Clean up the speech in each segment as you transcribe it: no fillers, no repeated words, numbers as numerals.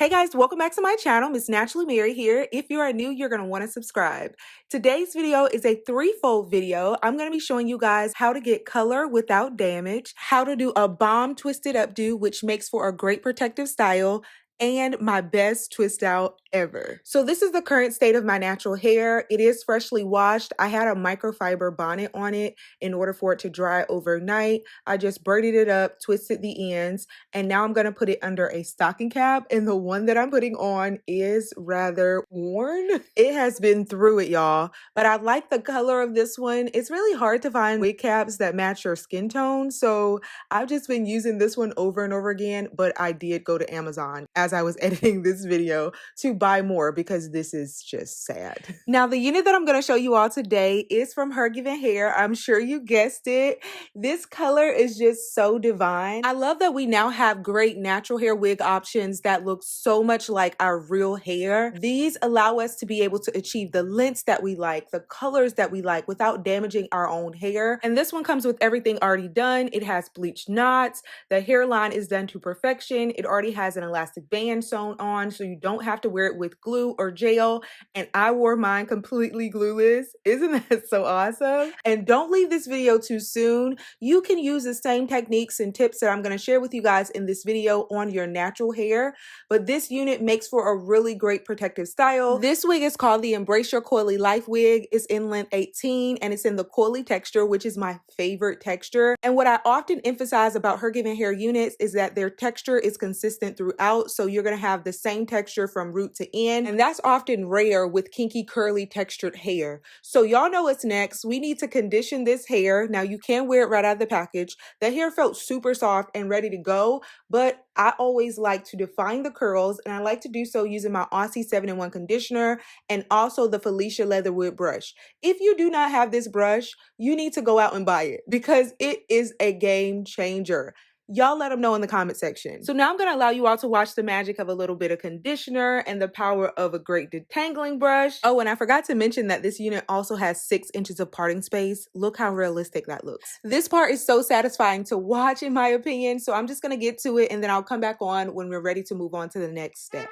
Hey guys, welcome back to my channel. Miss Naturally Mary here. If you are new, you're going to want to subscribe. Today's video is a threefold video. I'm going to be showing you guys how to get color without damage, how to do a bomb twisted updo, which makes for a great protective style, and my best twist out ever. So this is the current state of my natural hair. It is freshly washed. I had a microfiber bonnet on it in order for it to dry overnight. I just braided it up, twisted the ends, and now I'm going to put it under a stocking cap. And the one that I'm putting on is rather worn. It has been through it, y'all. But I like the color of this one. It's really hard to find wig caps that match your skin tone. So I've just been using this one over and over again, but I did go to Amazon as I was editing this video to buy more because this is just sad. Now, the unit that I'm going to show you all today is from HerGivenHair. I'm sure you guessed it. This color is just so divine. I love that we now have great natural hair wig options that look so much like our real hair. These allow us to be able to achieve the lengths that we like, the colors that we like without damaging our own hair. And this one comes with everything already done. It has bleached knots. The hairline is done to perfection. It already has an elastic band sewn on, so you don't have to wear it with glue or gel. And I wore mine completely glueless. Isn't that so awesome? And don't leave this video too soon. You can use the same techniques and tips that I'm going to share with you guys in this video on your natural hair, but this unit makes for a really great protective style. This wig is called the Embrace Your Coily Life wig. It's in length 18 and it's in the coily texture, which is my favorite texture. And what I often emphasize about HerGivenHair units is that their texture is consistent throughout, so you're going to have the same texture from root to end, and that's often rare with kinky curly textured hair. So y'all know what's next. We need to condition this hair. Now you can wear it right out of the package. The hair felt super soft and ready to go, but I always like to define the curls, and I like to do so using my Aussie 7-in-1 conditioner and also the Felicia Leatherwood brush. If you do not have this brush, you need to go out and buy it because it is a game changer. Y'all let them know in the comment section. So now I'm going to allow you all to watch the magic of a little bit of conditioner and the power of a great detangling brush. Oh, and I forgot to mention that this unit also has 6 inches of parting space. Look how realistic that looks. This part is so satisfying to watch in my opinion. So I'm just going to get to it and then I'll come back on when we're ready to move on to the next step.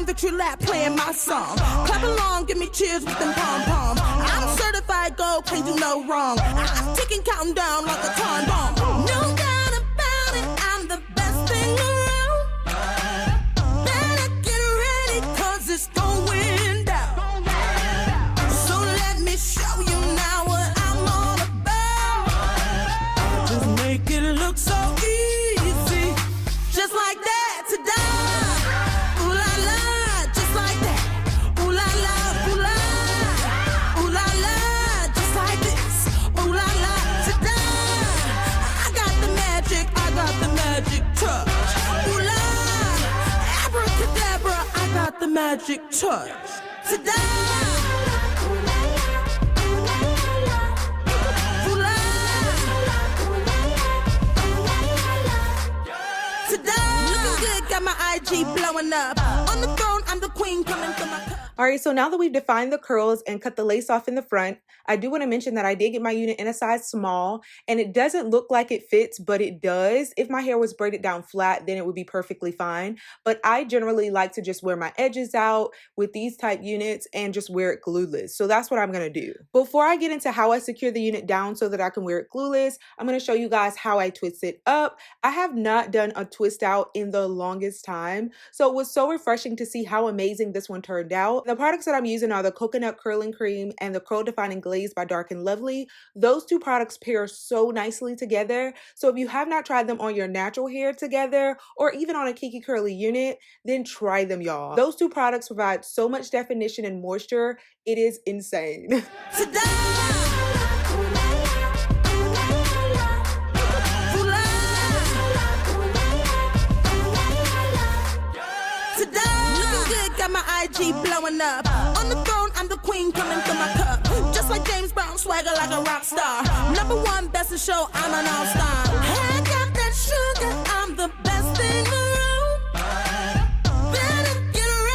Victory lap playing my song. Clap along, give me cheers with them pom-poms. I'm certified gold, can't do no wrong. I'm ticking, counting down like a time bomb. No doubt about it, I'm the best thing around. Better get ready, cause it's going down. So let me show you now what I'm all about. Just make it look so easy, just like that today. The magic touch today. Looking good, got my IG blowing up. On the throne, I'm the queen coming from my cup. All right, so now that we've defined the curls and cut the lace off in the front, I do want to mention that I did get my unit in a size small, and it doesn't look like it fits, but it does. If my hair was braided down flat, then it would be perfectly fine. But I generally like to just wear my edges out with these type units and just wear it glueless. So that's what I'm going to do. Before I get into how I secure the unit down so that I can wear it glueless, I'm going to show you guys how I twist it up. I have not done a twist out in the longest time, so it was so refreshing to see how amazing this one turned out. The products that I'm using are the Coconut Curling Cream and the Curl Defining Glaze by Dark and Lovely. Those two products pair so nicely together. So if you have not tried them on your natural hair together or even on a kinky curly unit, then try them, y'all. Those two products provide so much definition and moisture. It is insane. Got my IG blowing up. On the throne, I'm the queen coming from my cup. Just like James Brown, swagger like a rock star. #1 best in show, I'm an all-star. I got that sugar, I'm the best thing around. Better get ready.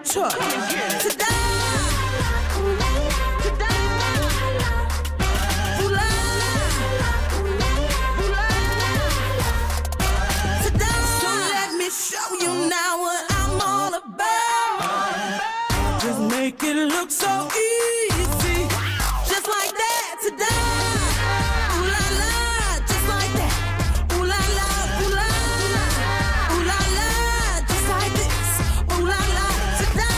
touch. Ta-da! Ta-da! Ooh la la. Ooh la la. Ta-da! So let me show you now what I'm all about. Just make it look so easy, just like that. Ta-da! Ooh la la, just like that. Ooh la la, ooh la la, ooh la la, just like this. Ooh la la, ta-da!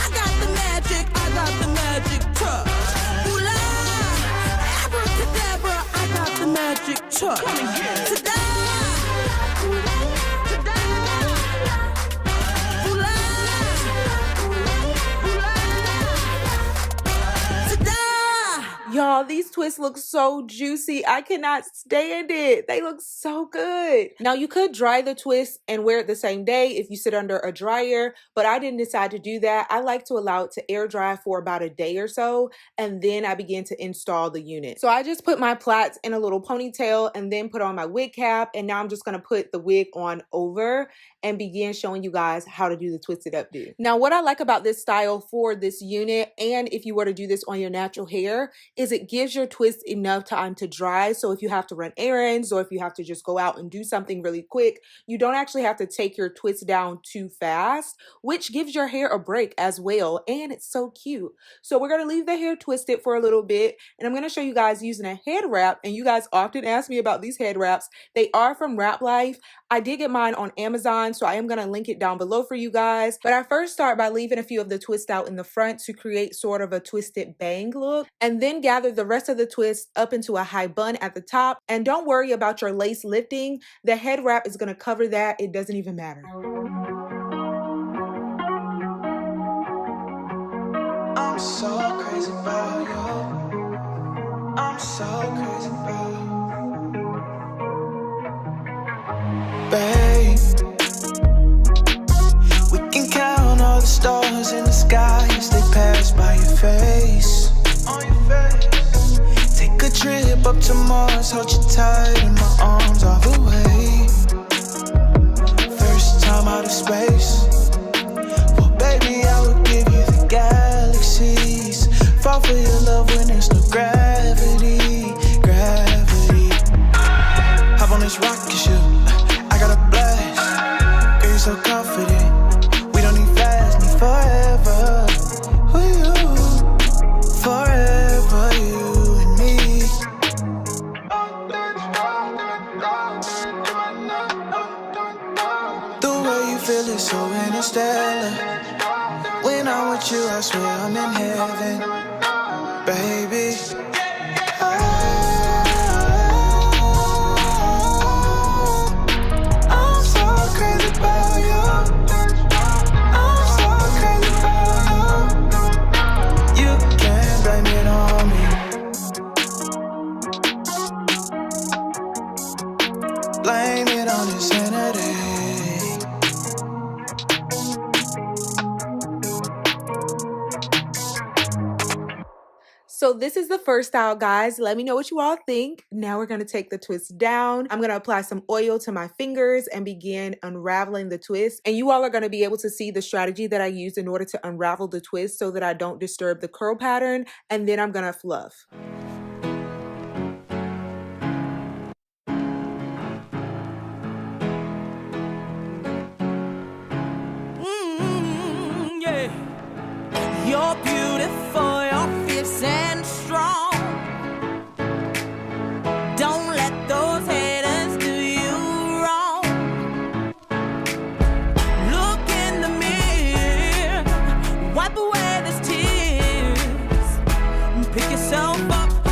I got the magic touch. Ooh la, abracadabra, I got the magic touch. Ta-da! Ta-da! Ooh la, Y'all, these twists look so juicy. I cannot stand it. They look so good. Now, you could dry the twist and wear it the same day if you sit under a dryer, but I didn't decide to do that. I like to allow it to air dry for about a day or so, and then I begin to install the unit. So I just put my plaits in a little ponytail and then put on my wig cap, and now I'm just gonna put the wig on over and begin showing you guys how to do the twisted updo. Now, what I like about this style for this unit, and if you were to do this on your natural hair, is it gives your twist enough time to dry. So if you have to run errands or if you have to just go out and do something really quick, you don't actually have to take your twist down too fast, which gives your hair a break as well. And it's so cute. So we're gonna leave the hair twisted for a little bit, and I'm gonna show you guys using a head wrap. And you guys often ask me about these head wraps. They are from Wrap Life. I did get mine on Amazon, so I am gonna link it down below for you guys. But I first start by leaving a few of the twist out in the front to create sort of a twisted bang look, and then gather the rest of the twist up into a high bun at the top. And don't worry about your lace lifting. The head wrap is gonna cover that. It doesn't even matter. I'm so crazy about you. I'm so crazy about you. Babe, we can count all the stars in the sky as they pass by your face. On your face. Take a trip up to Mars, hold you tight in my arms all the way. First time out of space. Well, baby, I would give you the galaxies. Fall for your love when there's no gravity. Gravity. Hop on this rocket ship, I got a blast. Girl, you're so confident. We don't need fast, need forever. With you, forever, you and me. The way you feel is so interstellar. When I'm with you, I swear I'm in heaven, baby. I'm so crazy about you. I'm so crazy about you. You can't blame it on me. Blame it on insanity. So this is the first style, guys. Let me know what you all think. Now we're gonna take the twist down. I'm gonna apply some oil to my fingers and begin unraveling the twist. And you all are gonna be able to see the strategy that I used in order to unravel the twist so that I don't disturb the curl pattern. And then I'm gonna fluff. Yeah. You're beautiful, you're fierce and strong. Don't let those haters do you wrong. Look in the mirror, wipe away those tears, and pick yourself up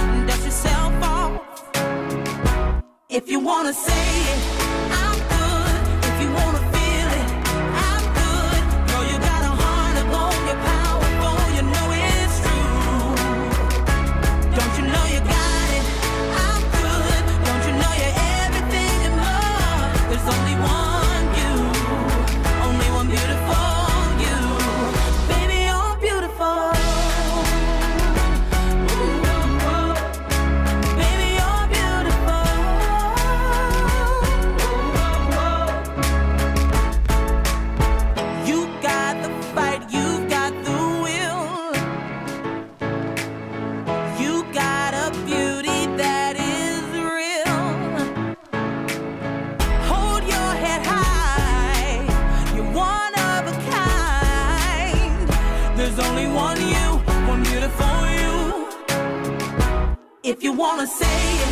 you wanna say it,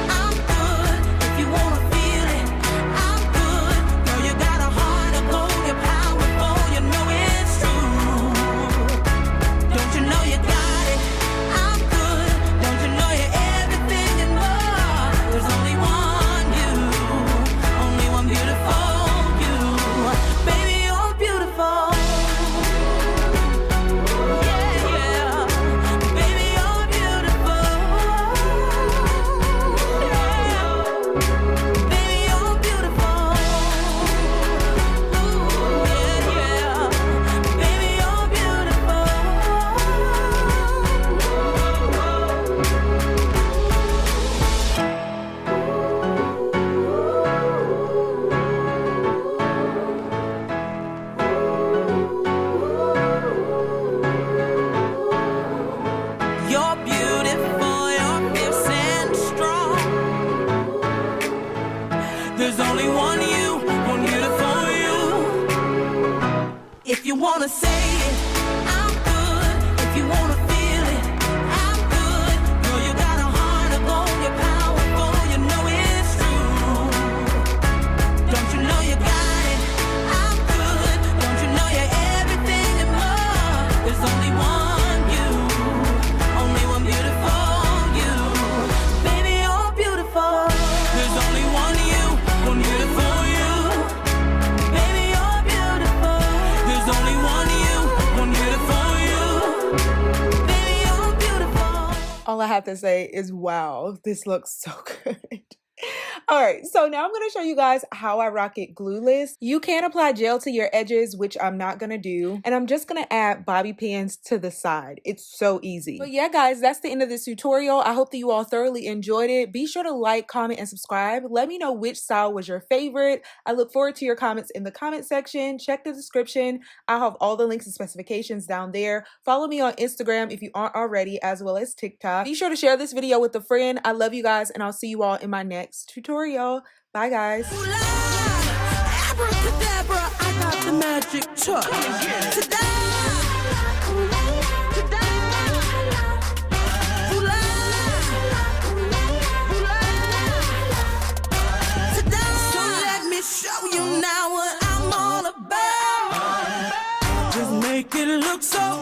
I'm good. If you wanna feel it, I'm good. Girl, you got a heart of gold, you're powerful, you know it's true. Don't you know you got it? I'm good. Don't you know you're everything and more? There's only one you, only one beautiful you. Baby, you're beautiful. You're beautiful, you're fierce and strong. There's only one you, one beautiful you. If you wanna say it, I'm good. If you wanna feel it, I'm good. Girl, you got a heart of gold, you're powerful, you know it's true. Don't you know you got it? I'm good. Don't you know you're everything and more? There's only one you, only one beautiful you. Baby, you're beautiful. There's only one you, one beautiful you. Baby, you're beautiful. There's only one you, one beautiful you. Baby, you're beautiful. All I have to say is, wow, this looks so good. All right, so now I'm going to show you guys how I rock it glueless. You can apply gel to your edges, which I'm not going to do. And I'm just going to add bobby pins to the side. It's so easy. But yeah, guys, that's the end of this tutorial. I hope that you all thoroughly enjoyed it. Be sure to like, comment, and subscribe. Let me know which style was your favorite. I look forward to your comments in the comment section. Check the description. I'll have all the links and specifications down there. Follow me on Instagram if you aren't already, as well as TikTok. Be sure to share this video with a friend. I love you guys, and I'll see you all in my next tutorial. Bye, guys. Abracadabra, I got the magic touch. Ta-da! Ta-da! Ooh-la! Ooh-la! Ta-da! So let me show you now what I'm all about. Just make it look so